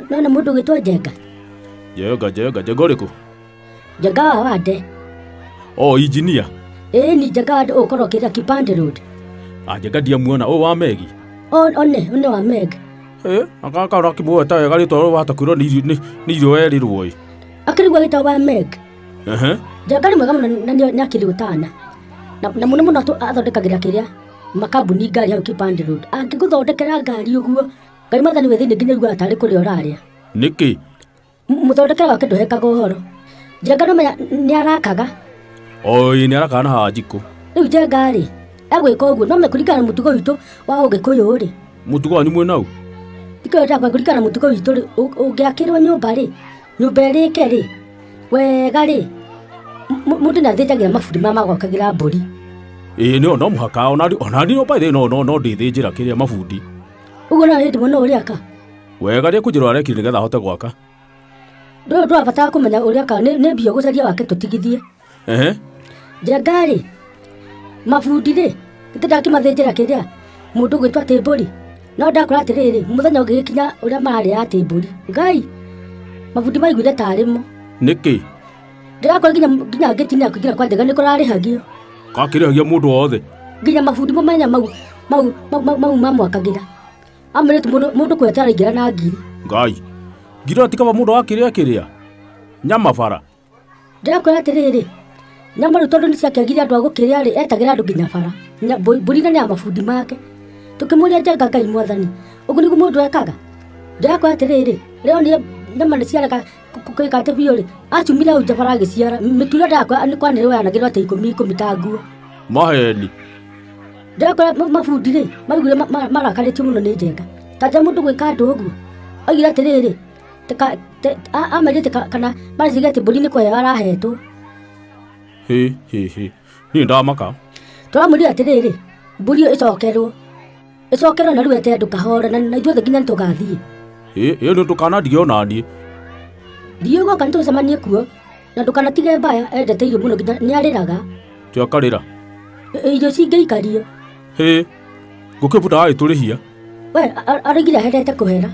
Nona mundu gitwa Njenga. Njenga uriku? Njenga wande. Engineer. Ni Njenga ukoro kira Kipande Road. Njenga ndiamuona wa Megi. One wa Megi. Akaka rakimuo ta gari toro wata kwiro ni irio erirwo i. Akirigwa gita wa Megi. Njenga ni mwega muno na nyakiri utana. Na muno athondekagira kiria makambuni ngari ya Kipande Road. Angiguthondekera ngari uguo. Ngai mathani we thini nginya igua atari kuri oraria. Niki? Muthondekera wake nduhekaga uhoro. Njenga no menya ni arakaga. Ni arakaga na hajiku. Riu Njenga ri agwika uguo no mekurikana mutugo witu wa ugikuyu ri. Mutugo wanyu mwena u? Tiko ndakwa kurikana mutugo witu ri ungiakirwo nyumba ri. Nyumba rike ri. Wega ri. Mundu na thĩnjagira mabundi magwakagira mbũri. No mũhaka onani no by the no ndĩthĩnjĩra kĩrĩa mabundi. Uguo no hĩndĩ mũno ũrĩa aka. Wega rĩ kũnjĩra arekire nĩgetha ahote gwaka. Ndũrabatara kũmenya ũrĩa aka nĩ mbia gũcaria wake tũtigithie. Njenga rĩ mabundi rĩ ndakĩmathĩnjĩra kĩrĩa mũndũ gwĩtwo atĩ mbũri. No ndakora atĩrĩrĩ mũthenya ũngĩgĩkinya ũrĩa mararĩa atĩ mbũri. Ngai mabundi maiguire tarĩmo. Nĩkĩ? Ndirakora nginya ngĩtinia kũingĩra kwa Njenga nĩ kũrarĩhagio. Gakĩrĩhagia mũndũ wothe? Nginya mabundi mamenya mau mamwakagira. Amũrĩte mũndũ kweta araingĩra na ngiri. Ngai ngiri atikaba mũndũ wakĩrĩa nyama bara. Ndirakora atĩrĩrĩ nyama rĩu tondũ nĩciakĩagire andũ a gũkĩrĩa rĩ etagĩra andũ nginya bara. Mbũri na nĩ ya mabundi make. Tũkĩmũria Njenga Ngai mwathani ũguo nĩguo mũndũ ekaga. Ndirakora atĩrĩrĩ rĩo nĩ nyama nĩciareka kũikate biũ rĩ acumire hau nja bara agĩciara mĩtũra ndakwa nĩ kwanĩrĩ yanagĩrwo atĩ 10 ta nguo. Maheni. Ndirakora mabundi rĩ maiguire marakarĩtio mũno nĩ Njenga. Tanja mũndũ gwĩka andũ ũguo. Oigire atĩrĩrĩ amerĩte kana mareciria atĩ mbũri nĩ kũheo arahetwo. Niĩ ndamaka. Tũramũria atĩrĩrĩ mbũri ĩcokerwo na rĩu ete andũ kahora na ithuothe nginya nĩtũgathiĩ. Nĩ ndũkanandige ona niĩ. Ndiũgoka nĩtũcemanie kuo na ndũkanatige mbaya endete irio mũno nginya nĩarĩraga. Tĩakarĩra. Irio cingĩikario. Ngũkĩbuta agĩtũrĩhia. We araigire ahendete kũhera.